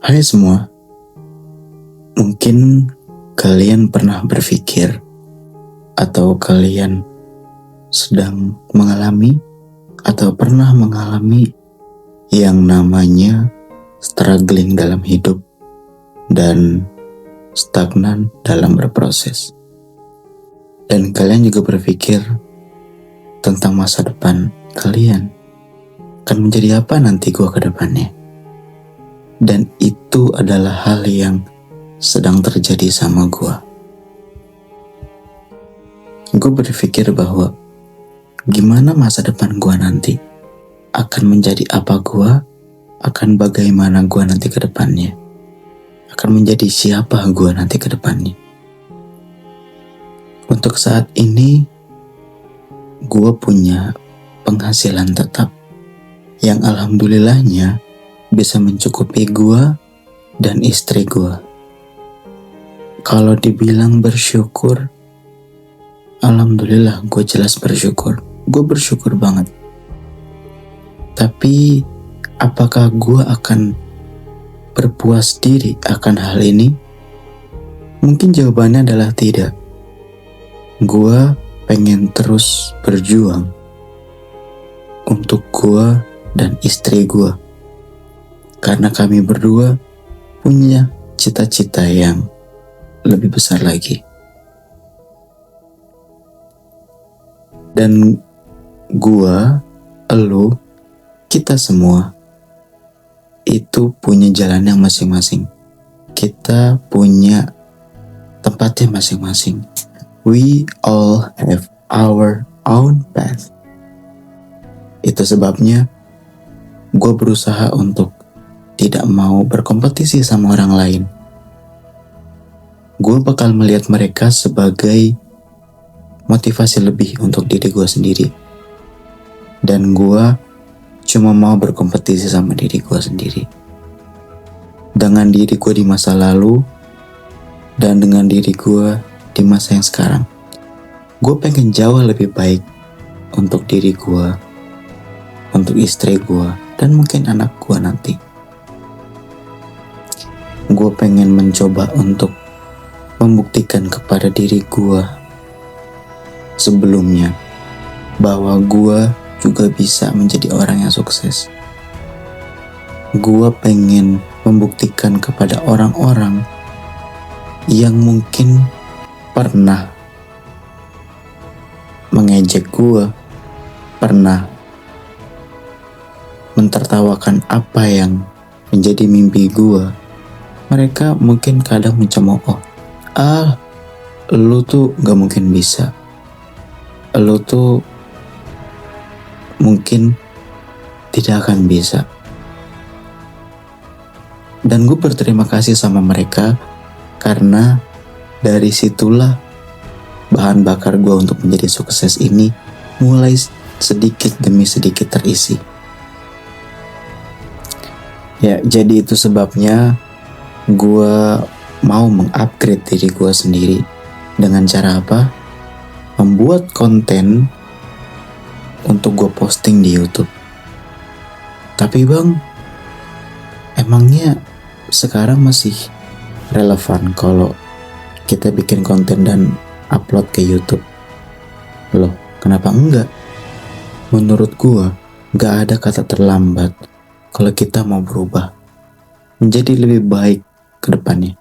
Hai semua, mungkin kalian pernah berpikir atau kalian sedang mengalami atau pernah mengalami yang namanya struggling dalam hidup dan stagnan dalam berproses. Dan kalian juga berpikir tentang masa depan kalian akan menjadi apa nanti gua ke depannya. Dan itu adalah hal yang sedang terjadi sama gue. Gue berpikir bahwa gimana masa depan gue nanti, akan menjadi apa gue, akan bagaimana gue nanti ke depannya, akan menjadi siapa gue nanti ke depannya. Untuk saat ini, gue punya penghasilan tetap yang alhamdulillahnya bisa mencukupi gue dan istri gue. Kalau dibilang bersyukur, alhamdulillah gue jelas bersyukur. Gue bersyukur banget. Tapi apakah gue akan berpuas diri akan hal ini? Mungkin jawabannya adalah tidak. Gue pengen terus berjuang untuk gue dan istri gue. Karena kami berdua punya cita-cita yang lebih besar lagi. Dan gua, elu, kita semua itu punya jalannya masing-masing. Kita punya tempatnya masing-masing. We all have our own path. Itu sebabnya gua berusaha untuk tidak mau berkompetisi sama orang lain. Gue bakal melihat mereka sebagai motivasi lebih untuk diri gue sendiri. Dan gue cuma mau berkompetisi sama diri gue sendiri. Dengan diri gue di masa lalu dan dengan diri gue di masa yang sekarang. Gue pengen jauh lebih baik untuk diri gue, untuk istri gue, dan mungkin anak gue nanti. Gue pengen mencoba untuk membuktikan kepada diri gue sebelumnya bahwa gue juga bisa menjadi orang yang sukses. Gue pengen membuktikan kepada orang-orang yang mungkin pernah mengejek gue, pernah mentertawakan apa yang menjadi mimpi gue. Mereka mungkin kadang mencemooh, lu tuh gak mungkin bisa, lu tuh mungkin tidak akan bisa. Dan gue berterima kasih sama mereka, karena dari situlah bahan bakar gue untuk menjadi sukses ini mulai sedikit demi sedikit terisi. Ya, jadi itu sebabnya gue mau mengupgrade diri gue sendiri. Dengan cara apa? Membuat konten untuk gue posting di YouTube. Tapi bang, emangnya sekarang masih relevan kalau kita bikin konten dan upload ke YouTube? Loh, kenapa enggak? Menurut gue, gak ada kata terlambat kalau kita mau berubah menjadi lebih baik ke depannya.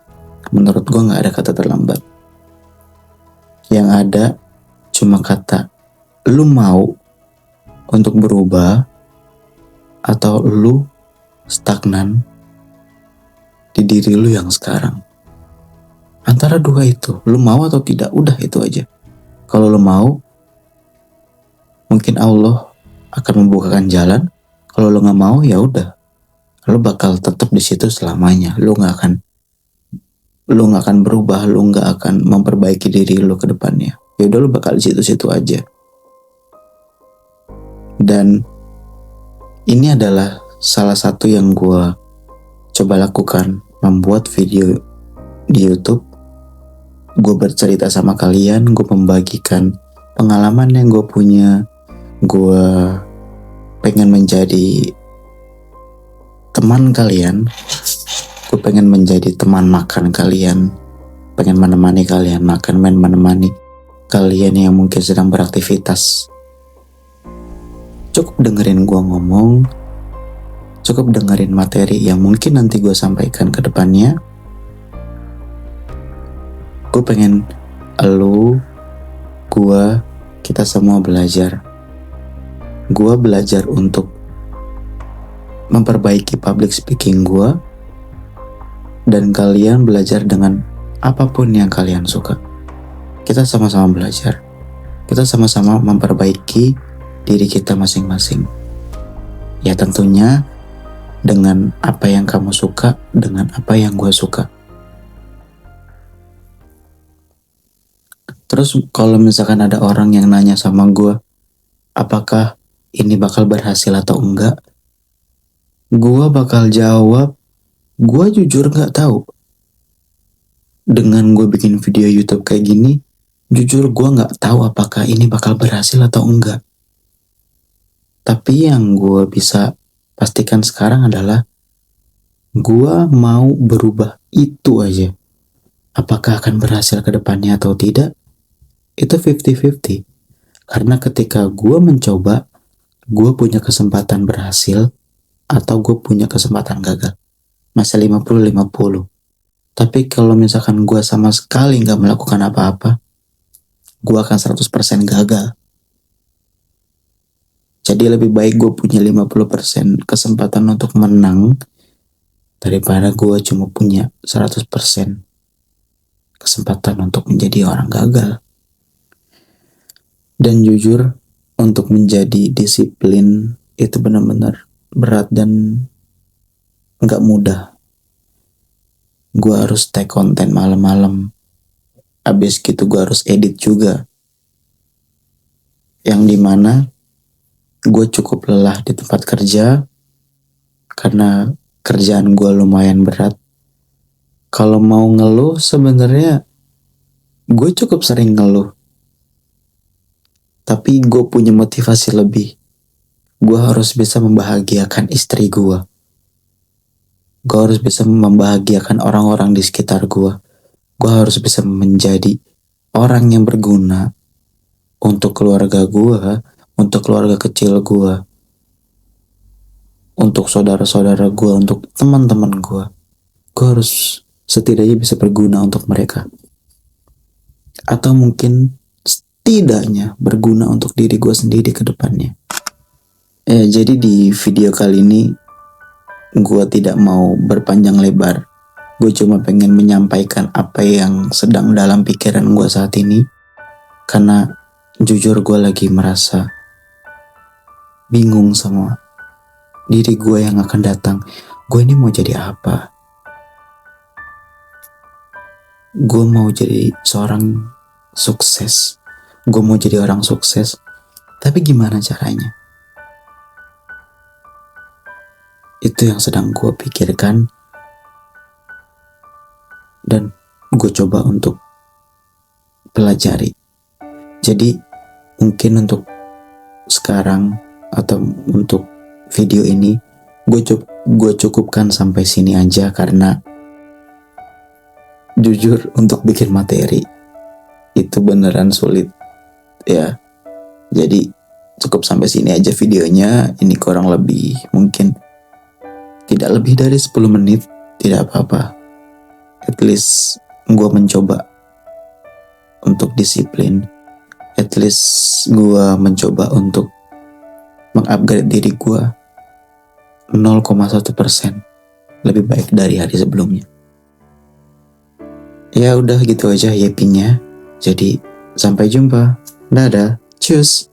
Menurut gue gak ada kata terlambat. Yang ada cuma kata lu mau untuk berubah atau lu stagnan di diri lu yang sekarang. Antara dua itu, lu mau atau tidak, udah itu aja. Kalau lu mau, mungkin Allah akan membukakan jalan. Kalau lu gak mau, ya udah, lu bakal tetap di situ selamanya. Lu gak akan berubah, lu gak akan memperbaiki diri lu ke depannya. Ya udah, lu bakal di situ-situ aja. Dan ini adalah salah satu yang gue coba lakukan, membuat video di YouTube. Gue bercerita sama kalian, gue membagikan pengalaman yang gue punya. Gue pengen menjadi teman kalian. Gue pengen menjadi teman makan kalian, pengen menemani kalian makan, menemani kalian yang mungkin sedang beraktivitas. Cukup dengerin gue ngomong, cukup dengerin materi yang mungkin nanti gue sampaikan ke depannya. Gue pengen kita semua belajar. Gue belajar untuk memperbaiki public speaking gue, dan kalian belajar dengan apapun yang kalian suka. Kita sama-sama belajar. Kita sama-sama memperbaiki diri kita masing-masing. Ya tentunya dengan apa yang kamu suka, dengan apa yang gue suka. Terus kalau misalkan ada orang yang nanya sama gue, apakah ini bakal berhasil atau enggak? Gue bakal jawab, gue jujur gak tahu. Dengan gue bikin video YouTube kayak gini, jujur gue gak tahu apakah ini bakal berhasil atau enggak. Tapi yang gue bisa pastikan sekarang adalah gue mau berubah, itu aja. Apakah akan berhasil ke depannya atau tidak, itu 50-50. Karena ketika gue mencoba, gue punya kesempatan berhasil atau gue punya kesempatan gagal. Masih 50-50. Tapi kalau misalkan gue sama sekali gak melakukan apa-apa, gue akan 100% gagal. Jadi lebih baik gue punya 50% kesempatan untuk menang daripada gue cuma punya 100% kesempatan untuk menjadi orang gagal. Dan jujur, untuk menjadi disiplin itu benar-benar berat dan gak mudah. Gue harus take konten malam-malam. Abis gitu gue harus edit juga. Yang dimana gue cukup lelah di tempat kerja karena kerjaan gue lumayan berat. Kalau mau ngeluh sebenarnya gue cukup sering ngeluh. Tapi gue punya motivasi lebih. Gue harus bisa membahagiakan istri gue. Gue harus bisa membahagiakan orang-orang di sekitar gue. Gue harus bisa menjadi orang yang berguna untuk keluarga gue, untuk keluarga kecil gue, untuk saudara-saudara gue, untuk teman-teman gue. Gue harus setidaknya bisa berguna untuk mereka. Atau mungkin setidaknya berguna untuk diri gue sendiri ke depannya. Jadi di video kali ini gue tidak mau berpanjang lebar. Gue cuma pengen menyampaikan apa yang sedang dalam pikiran gue saat ini. Karena jujur gue lagi merasa bingung sama diri gue yang akan datang. Gue ini mau jadi apa? Gue mau jadi seorang sukses. Gue mau jadi orang sukses. Tapi gimana caranya? Itu yang sedang gue pikirkan. Dan gue coba untuk pelajari. Jadi mungkin untuk sekarang atau untuk video ini gue cukupkan sampai sini aja. Karena jujur untuk bikin materi itu beneran sulit ya. Jadi cukup sampai sini aja videonya. Ini kurang lebih mungkin tidak lebih dari 10 menit. Tidak apa-apa. At least gue mencoba untuk disiplin. At least gue mencoba untuk mengupgrade diri gue 0,1% lebih baik dari hari sebelumnya. Ya udah gitu aja happy-nya. Jadi sampai jumpa. Dadah. Cus.